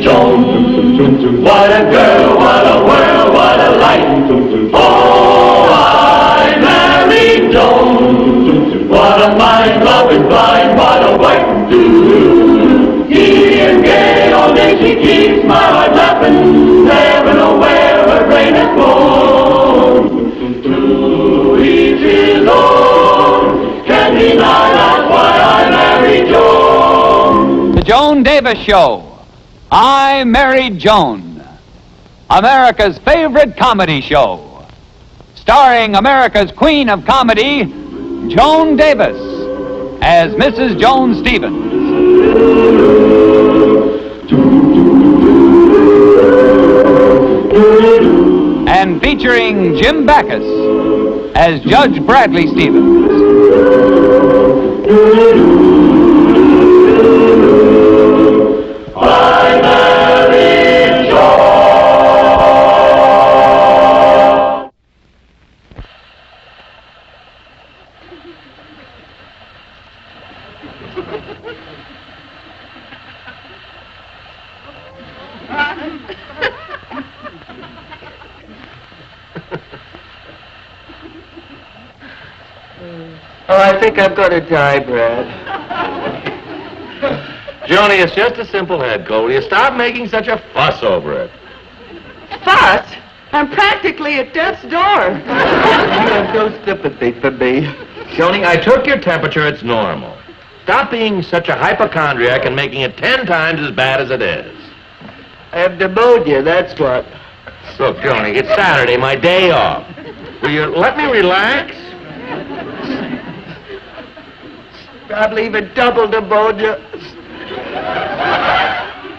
Joan. What a girl, what a world, what a life. Oh, I married Joan. What a mind, loving blind, what a wife to do. Here, gay, all day she keeps my heart laughing. Never know where her brain has gone. To each his own. Can't deny that's why I married Joan. The Joan Davis Show. I Married Joan, America's favorite comedy show, starring America's queen of comedy, Joan Davis, as Mrs. Joan Stevens. And featuring Jim Backus as Judge Bradley Stevens. Oh, I think I'm going to die, Brad. Joni, it's just a simple head cold. Will you stop making such a fuss over it? Fuss? I'm practically at death's door. You have no sympathy for me. Joni, I took your temperature. It's normal. Stop being such a hypochondriac and making it 10 times as bad as it is. I have pneumonia, that's what. Look, Joni, it's Saturday, my day off. Will you let me relax? Probably even double pneumonia.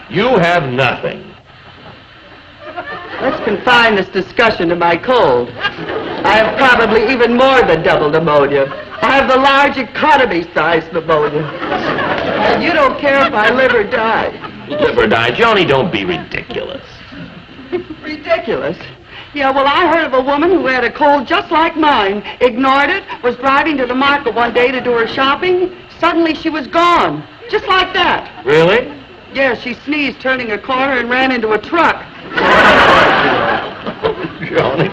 You have nothing. Let's confine this discussion to my cold. I have probably even more than double pneumonia. I have the large economy-sized pneumonia. And you don't care if I live or die. Live or die. Joni, don't be ridiculous. Ridiculous? Yeah, well, I heard of a woman who had a cold just like mine, ignored it, was driving to the market one day to do her shopping. Suddenly she was gone, just like that. Really? Yeah, she sneezed turning a corner and ran into a truck. Joni,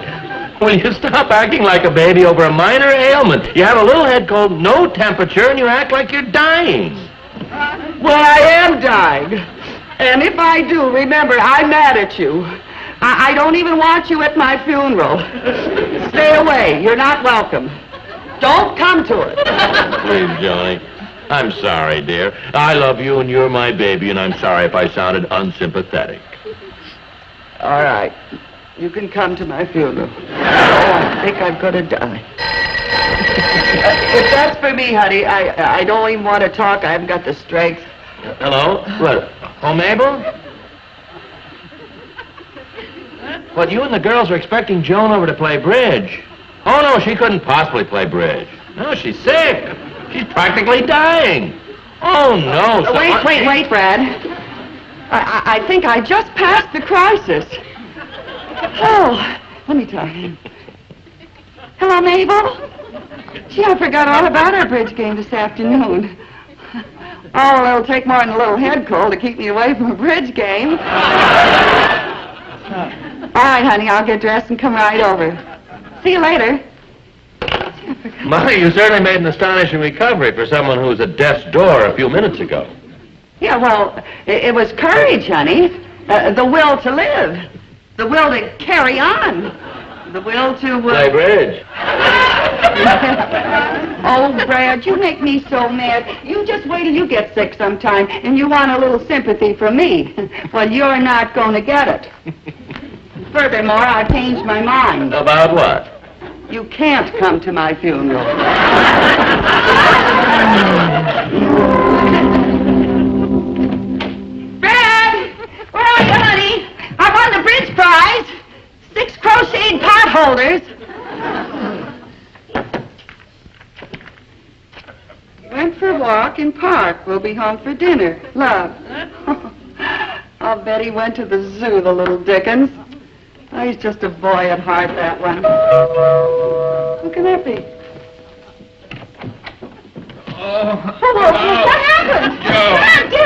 will you stop acting like a baby over a minor ailment? You have a little head cold, no temperature, and you act like you're dying. Well, I am dying. And if I do, remember, I'm mad at you. I don't even want you at my funeral. Stay away. You're not welcome. Don't come to it. Please, Joni. I'm sorry, dear. I love you, and you're my baby, and I'm sorry if I sounded unsympathetic. All right. You can come to my funeral. Oh, I think I'm going to die. If that's for me, honey, I don't even want to talk. I haven't got the strength. Hello? What? Oh, Mabel? What, you and the girls are expecting Joan over to play bridge? Oh, no, she couldn't possibly play bridge. No, she's sick. She's practically dying. Oh, no. Wait, Brad. I think I just passed the crisis. Oh, let me try. Hello, Mabel. Gee, I forgot all about our bridge game this afternoon. Oh, well, it'll take more than a little head cold to keep me away from a bridge game. All right, honey, I'll get dressed and come right over. See you later. My, you certainly made an astonishing recovery for someone who was at death's door a few minutes ago. Yeah, well, it was courage, honey. The will to live. The will to carry on. The will to... Play bridge. Oh, Brad, you make me so mad. You just wait till you get sick sometime, and you want a little sympathy from me. Well, you're not going to get it. Furthermore, I've changed my mind. About what? You can't come to my funeral. Brad! Where are you, honey? I won the bridge prize. 6 crocheted pot holders. Went for a walk in park. We'll be home for dinner. Love. I'll bet he went to the zoo, the little Dickens. Oh, he's just a boy at heart, that one. Who can that be? Oh. What happened?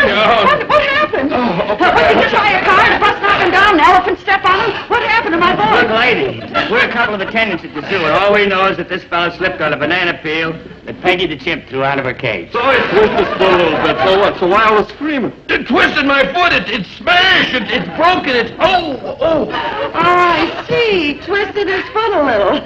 Joan. What happened? him. What, did you try your car and bus knock him down, an elephant step on him? What happened to my boy? Look, lady, we're a couple of attendants at the zoo, and all we know is that this fellow slipped on a banana peel that Peggy the chimp threw out of her cage. So it twisted his foot a little bit. So what? So why all the screaming? It twisted my foot. It smashed. It's broken. It's... Oh. Oh, I see. He twisted his foot a little.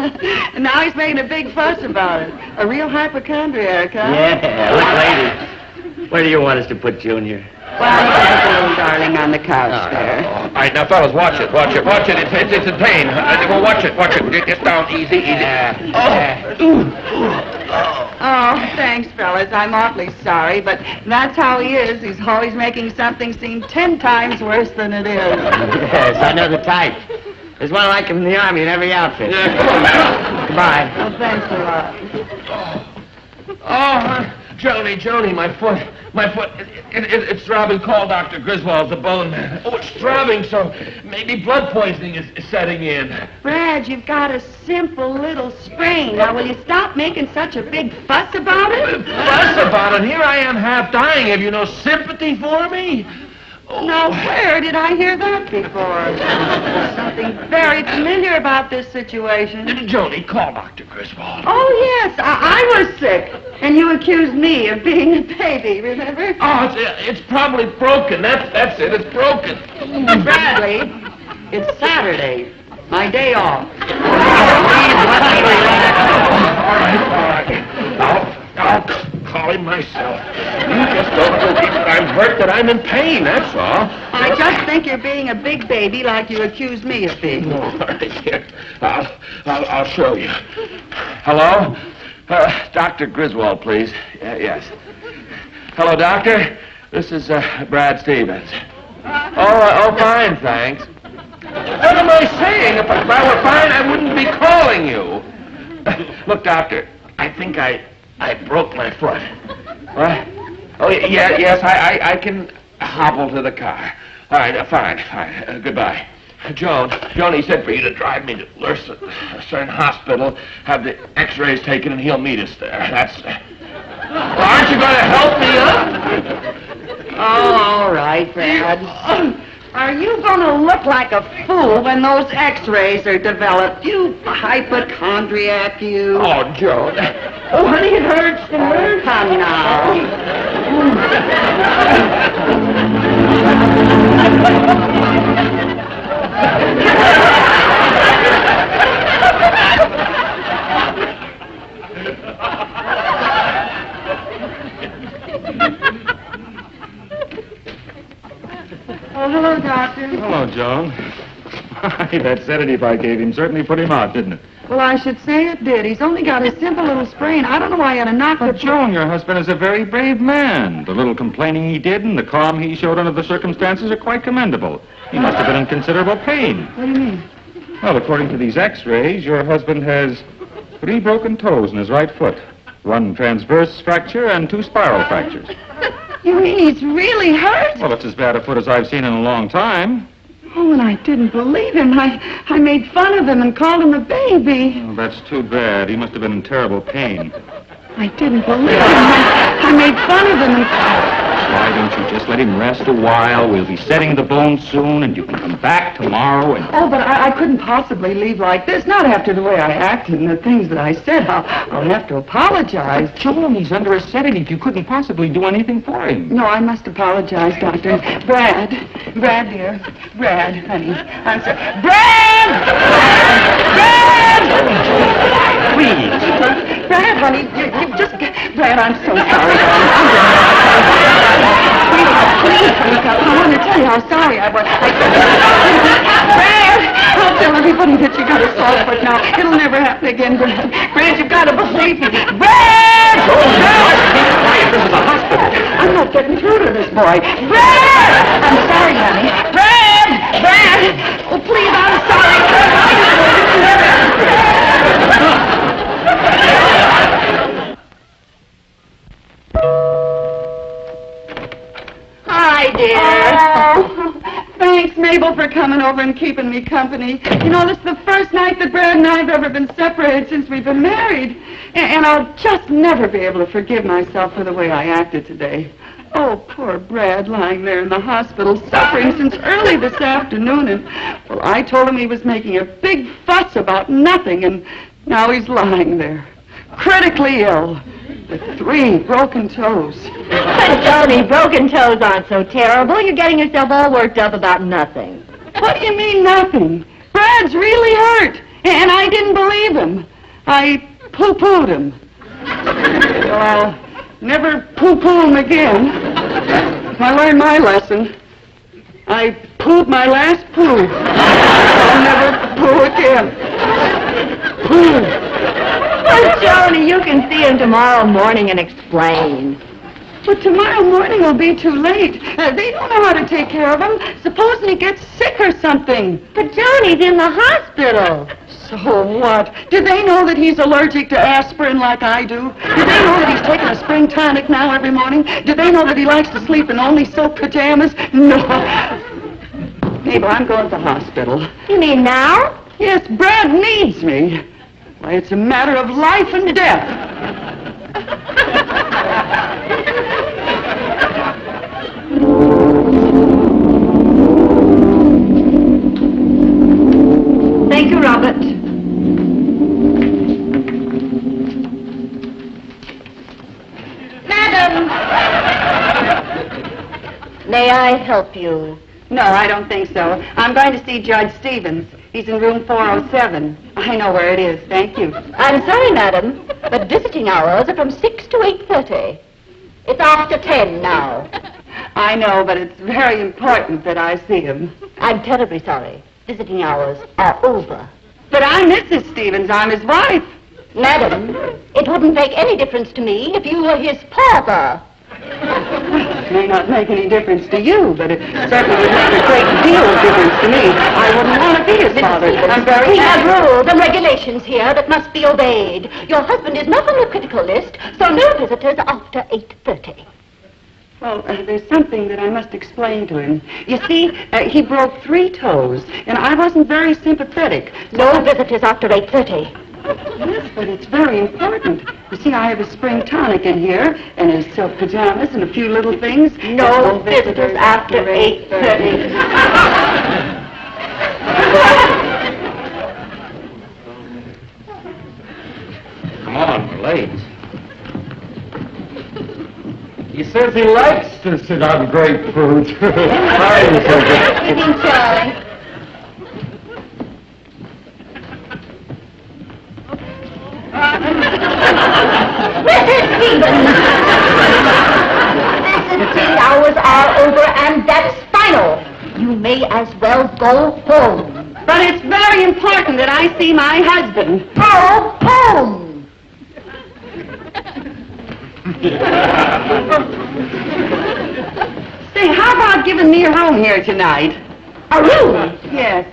And now he's making a big fuss about it. A real hypochondriac, huh? Yeah, look, lady, where do you want us to put Junior? Well, he's a little darling on the couch there. All right, now, fellas, watch it. It's in pain. Well, watch it. Get down easy. Oh, thanks, fellas. I'm awfully sorry, but that's how he is. He's always making something seem 10 times worse than it is. Yes, I know the type. There's one like him in the Army in every outfit. Goodbye. Oh, thanks a lot. Oh, Joni, my foot. It's throbbing. Call Dr. Griswold, the bone man. Oh, it's throbbing, so maybe blood poisoning is setting in. Brad, you've got a simple little sprain. Now, will you stop making such a big fuss about it? Fuss about it? Here I am half dying. Have you no sympathy for me? Oh. Now, where did I hear that before? There's something very familiar about this situation. Joni, call Dr. Griswold. Oh, yes, I was sick. And you accused me of being a baby, remember? Oh, it's probably broken. That's it. It's broken. Bradley, it's Saturday. My day off. All right. I'll call him myself. You just don't believe that I'm hurt, that I'm in pain, that's all. I just think you're being a big baby like you accused me of being. All right, here. I'll show you. Hello? Dr. Griswold, please. Yes. Hello, doctor. This is Brad Stevens. Oh, fine, thanks. What am I saying? If I were fine, I wouldn't be calling you. Look, doctor, I think I broke my foot. What? Oh, yes, I can hobble to the car. All right, fine. Goodbye. Joan, he said for you to drive me to Lucerne Hospital, have the x-rays taken, and he'll meet us there. That's... Well, aren't you going to help me up? Oh, all right, Brad. Are you going to look like a fool when those x-rays are developed? You hypochondriac, you. Oh, Joan. Oh, honey, it hurts. Oh, come now. Oh, hello, Doctor. Hello, Joan. That sedative I gave him certainly put him out, didn't it? Well, I should say it did. He's only got a simple little sprain. I don't know why he had to knock But, the... Joan, your husband is a very brave man. The little complaining he did and the calm he showed under the circumstances are quite commendable. He must have been in considerable pain. What do you mean? Well, according to these x-rays, your husband has 3 broken toes in his right foot, 1 transverse fracture and 2 spiral fractures. You mean he's really hurt? Well, it's as bad a foot as I've seen in a long time. Oh, and I didn't believe him. I made fun of him and called him a baby. Oh, that's too bad. He must have been in terrible pain. I didn't believe him. I made fun of him and... Why don't you just let him rest a while? We'll be setting the bone soon, and you can come back tomorrow and... Oh, but I couldn't possibly leave like this, not after the way I acted and the things that I said. I'll have to apologize. Joan, he's under a sedative. You couldn't possibly do anything for him. No, I must apologize, Doctor. Brad, dear. Brad, honey. I'm sorry. Brad! Please. Brad, honey, you just... Brad, I'm so sorry, darling. Please, honey, I want to tell you how sorry I was. Brad! I'll tell everybody that you got a sore foot now. It'll never happen again, Brad. Brad, you've got to believe me. Brad! This is a hospital. I'm not getting through to this boy. Brad! I'm sorry, honey. Brad! Oh, please, I'm sorry. Hi, dear. Oh, thanks, Mabel, for coming over and keeping me company. You know, this is the first night that Brad and I have ever been separated since we've been married. And I'll just never be able to forgive myself for the way I acted today. Oh, poor Brad lying there in the hospital suffering since early this afternoon. And, well, I told him he was making a big fuss about nothing, and now he's lying there, critically ill, with 3 broken toes. But, Johnny, broken toes aren't so terrible. You're getting yourself all worked up about nothing. What do you mean, nothing? Brad's really hurt, and I didn't believe him. I poo-pooed him. Well, I'll never poo-poo him again. I learned my lesson. I pooed my last poo. I'll never poo again. Poo. Well, Johnny, you can see him tomorrow morning and explain. But tomorrow morning will be too late. They don't know how to take care of him. Supposing he gets sick or something. But Johnny's in the hospital. So what? Do they know that he's allergic to aspirin like I do? Do they know that he's taking a spring tonic now every morning? Do they know that he likes to sleep in only silk pajamas? No. Mabel, I'm going to the hospital. You mean now? Yes, Brad needs me. Why, it's a matter of life and death. Thank you, Robert. Madam! May I help you? No, I don't think so. I'm going to see Judge Stevens. He's in room 407. I know where it is. Thank you. I'm sorry, madam, but visiting hours are from 6 to 8:30. It's after 10 now. I know, but it's very important that I see him. I'm terribly sorry. Visiting hours are over. But I'm Mrs. Stevens. I'm his wife. Madam, it wouldn't make any difference to me if you were his father. It may not make any difference to you, but it certainly would make a great deal of difference to me. I wouldn't want to be his father. I'm very We have happy. rules and regulations here that must be obeyed. Your husband is not on the critical list, so no visitors after 8:30. Well, there's something that I must explain to him. You see, he broke 3 toes, and I wasn't very sympathetic. No visitors after 8:30. Yes, but it's very important. You see, I have a spring tonic in here, and his silk pajamas, and a few little things. No visitors after 8:30. Come on, we're late. He says he likes to sit on grapefruit. Evening, Charlie. Mrs. Stevens! Visiting hours are over, and that's final. You may as well go home. But it's very important that I see my husband. Go home! Say, how about giving me a room here tonight? A room? Yes.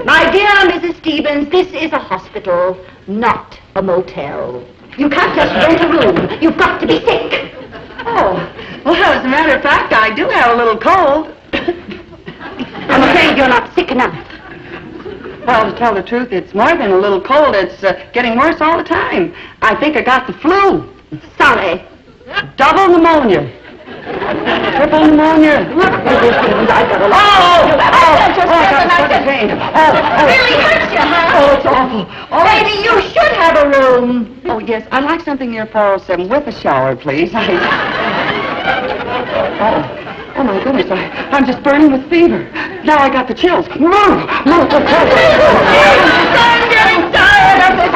My dear Mrs. Stevens, this is a hospital, not a motel. You can't just rent a room. You've got to be sick. Oh, well, as a matter of fact, I do have a little cold. I'm afraid you're not sick enough. Well, to tell the truth, it's more than a little cold. It's getting worse all the time. I think I got the flu. Sorry. Double pneumonia. Triple pneumonia. Look, Mrs. Stevens, I've got a lot. I got such a pain. Really hurts you, huh? Oh, it's awful. Oh, Maybe you should have a room. oh, yes, I'd like something near 407 with a shower, please. Oh, my goodness, I'm just burning with fever. Now I got the chills. I'm getting tired of this.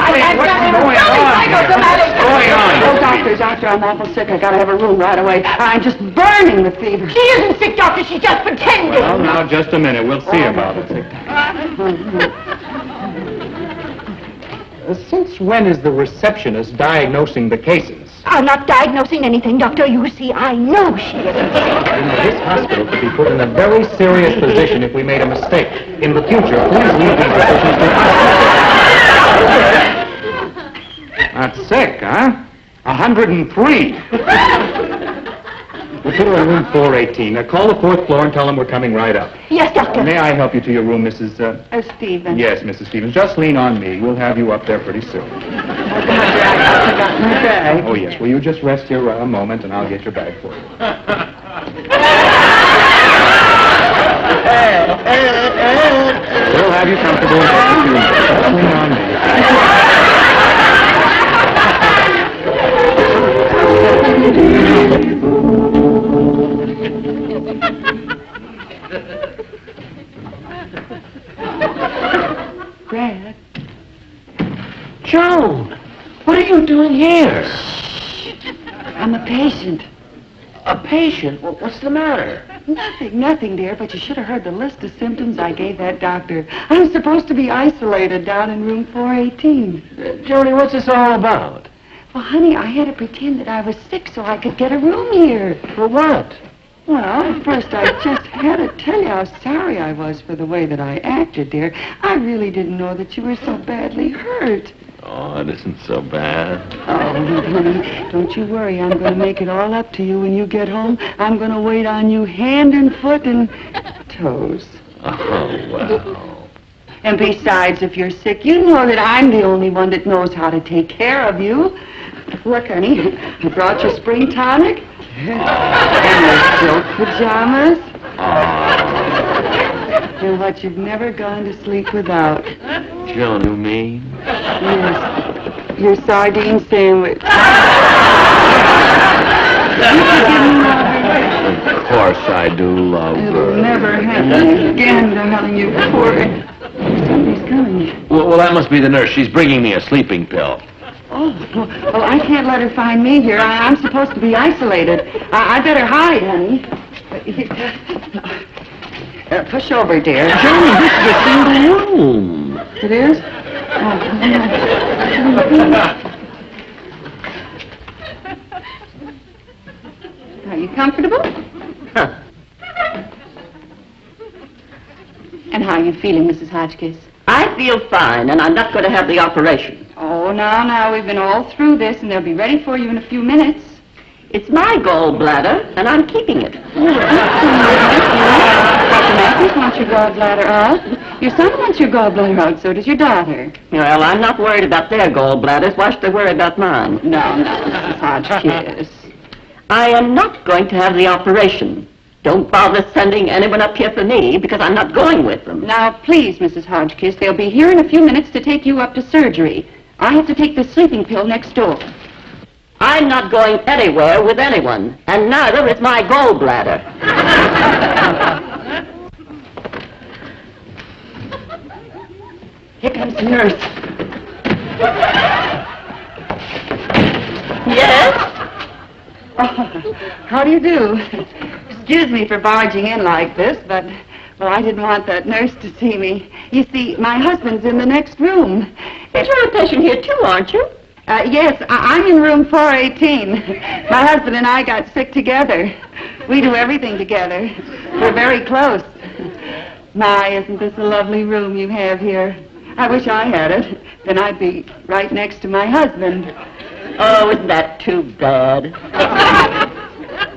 Oh, doctor, I'm awful sick. I gotta have a room right away. I'm just burning with fever. She isn't sick, doctor. She's just pretending. Well, now, just a minute. We'll see about it. Since when is the receptionist diagnosing the cases? I'm not diagnosing anything, doctor. You see, I know she isn't sick. This hospital could be put in a very serious position if we made a mistake. In the future, please leave these decisions to us. Not sick, huh? 103. We'll put her in room 418. Call the 4th floor and tell them we're coming right up. Yes, doctor. May I help you to your room, Mrs. Stevens. Yes, Mrs. Stevens. Just lean on me. We'll have you up there pretty soon. Oh, doctor, I've forgotten Okay. Oh, yes. Will you just rest here a moment, and I'll get your bag for you. We'll have you comfortable in just a few minutes. Don't lean on me. Brad. Joan, what are you doing here? I'm a patient. A patient? What's the matter? Nothing, dear, but you should have heard the list of symptoms I gave that doctor. I'm supposed to be isolated down in room 418. Joni, what's this all about? Well, honey, I had to pretend that I was sick so I could get a room here. For what? Well, first I just had to tell you how sorry I was for the way that I acted, dear. I really didn't know that you were so badly hurt. Oh, it isn't so bad. Oh, honey, don't you worry. I'm going to make it all up to you when you get home. I'm going to wait on you hand and foot and toes. Oh, well. And besides, if you're sick, you know that I'm the only one that knows how to take care of you. Look, honey, I brought you spring tonic. And your silk pajamas. And what you've never gone to sleep without. Joan, you mean? Yes, your sardine sandwich. Of course I do love It'll her. never happen again, darling, you poor... Somebody's coming. Well, that must be the nurse. She's bringing me a sleeping pill. Oh, well, I can't let her find me here. I'm supposed to be isolated. I better hide, honey. Push over, dear. Joan, this is a single room. It is? Are you comfortable? Huh. And how are you feeling, Mrs. Hotchkiss? I feel fine, and I'm not going to have the operation. Oh, now, we've been all through this, and they'll be ready for you in a few minutes. It's my gallbladder, and I'm keeping it. Dr. Matthews wants your gallbladder out. Your son wants your gallbladder out, so does your daughter. Well, I'm not worried about their gallbladders. Why should they worry about mine? No, Mrs. Hotchkiss. I am not going to have the operation. Don't bother sending anyone up here for me, because I'm not going with them. Now, please, Mrs. Hotchkiss, they'll be here in a few minutes to take you up to surgery. I have to take the sleeping pill next door. I'm not going anywhere with anyone, and neither is my gallbladder. Here comes the nurse. Yes? Oh, how do you do? Excuse me for barging in like this, but, well, I didn't want that nurse to see me. You see, my husband's in the next room. You're a patient here, too, aren't you? Yes, I'm in room 418. My husband and I got sick together. We do everything together. We're very close. My, isn't this a lovely room you have here? I wish I had it. Then I'd be right next to my husband. Oh, isn't that too bad?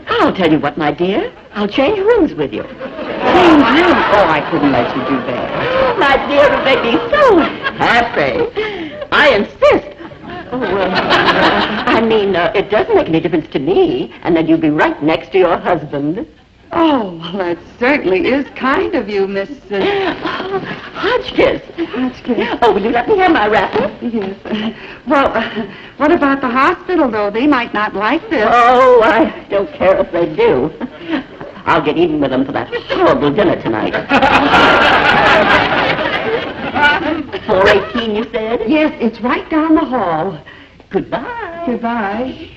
I'll tell you what, my dear. I'll change rooms with you. Change room? Oh, I couldn't let you do that. My dear, it made me so happy. I insist. Oh, I mean, it doesn't make any difference to me, and then you'll be right next to your husband. Oh, well, that certainly is kind of you, Mrs. Hotchkiss. Hotchkiss. Oh, will you let me have my wrapper? Yes. Well, what about the hospital, though? They might not like this. Oh, I don't care if they do. I'll get even with them for that horrible dinner tonight. 418, you said? Yes, it's right down the hall. Goodbye. Goodbye.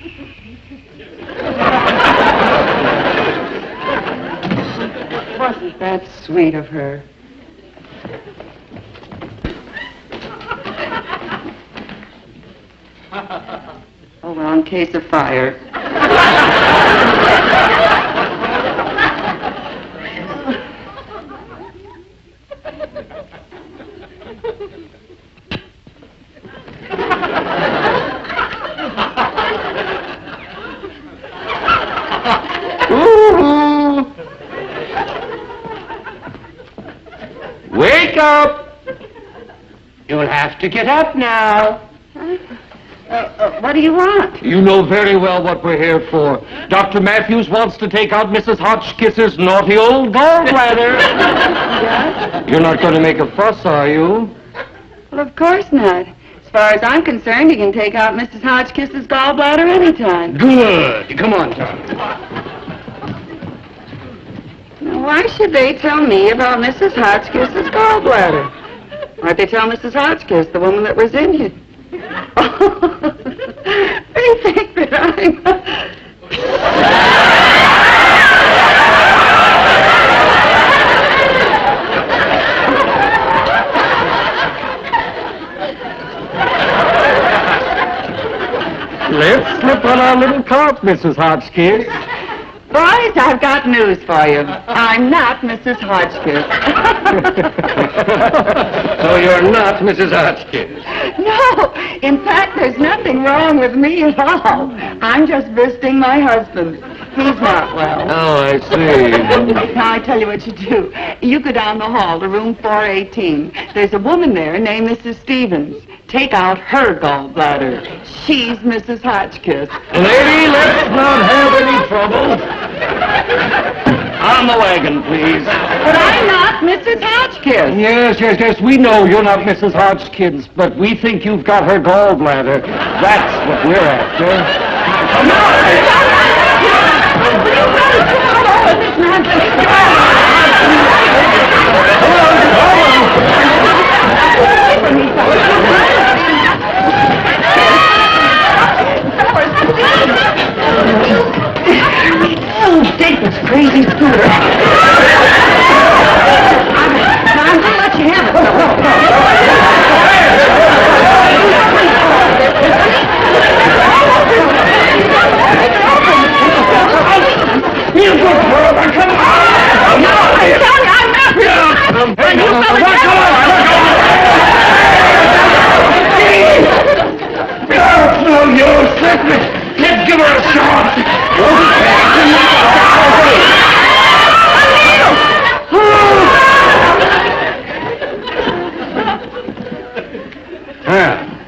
Wasn't that sweet of her? Oh, well, in case of fire. Wake up! You'll have to get up now. What do you want? You know very well what we're here for. Dr. Matthews wants to take out Mrs. Hotchkiss's naughty old gallbladder. Yes? You're not going to make a fuss, are you? Well, of course not. As far as I'm concerned, you can take out Mrs. Hotchkiss's gallbladder anytime. Good. Come on, Tom. Now, why should they tell me about Mrs. Hotchkiss's gallbladder? Why'd they tell Mrs. Hotchkiss, the woman that was in you? They think that I'm... Let's slip on our little cart, Mrs. Hotchkiss. Boys, I've got news for you. I'm not Mrs. Hotchkiss. So you're not Mrs. Hotchkiss? No, in fact, there's nothing wrong with me at all. I'm just visiting my husband. He's not well. Oh, I see. Now, I tell you what you do. You go down the hall to room 418. There's a woman there named Mrs. Stevens. Take out her gallbladder. She's Mrs. Hotchkiss. Lady, let's not have any trouble. On the wagon, please. But I'm not Mrs. Hotchkiss. Yes, we know you're not Mrs. Hotchkiss, but we think you've got her gallbladder. That's what we're after. David's crazy scooter. I'm going to let you have it. You go, Rover, come on! No, I'm sorry, I'm not. Hey, you better come on! No use. Let's give her a shot.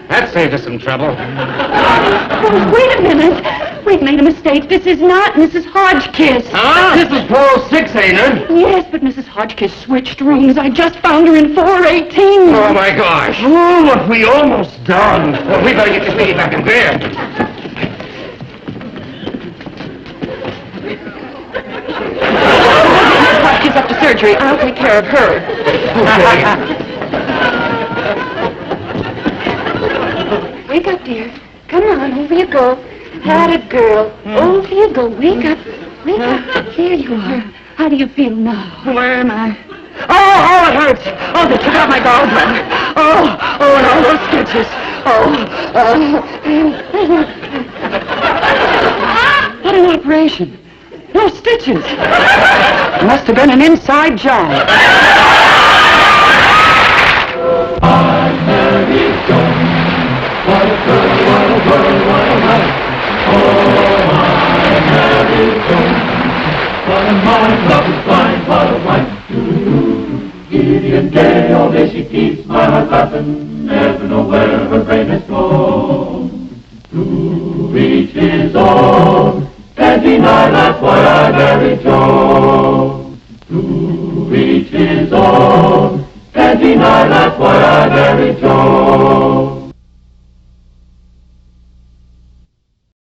That saved us some trouble. Oh, wait a minute. We've made a mistake. This is not Mrs. Hotchkiss. Huh? This is 406, ain't it? Yes, but Mrs. Hotchkiss switched rooms. I just found her in 418. Oh, my gosh. Oh, what we almost done. Well, we better get this lady back in bed. Mrs. Hotchkiss up to surgery. I'll take care of her. Wake up, dear. Come on, over you go. Had it, girl. Over you go. Wake up. Wake up. Here you are. How do you feel now? Where am I? Oh, it hurts. Oh, they took out my gallbladder. Oh, and all those stitches. What an operation. No stitches. It must have been an inside job. I'm Mary Joan. What a girl, what a world, what a life. Oh, I'm Mary Joan. What a mind, love is blind, what a wife. Giddy and gay, all day she keeps my heart laughing. Never know where her brain has gone. To reach his own, can't deny that's why I married Joan. To reach his own, can't deny that's why I married Joan.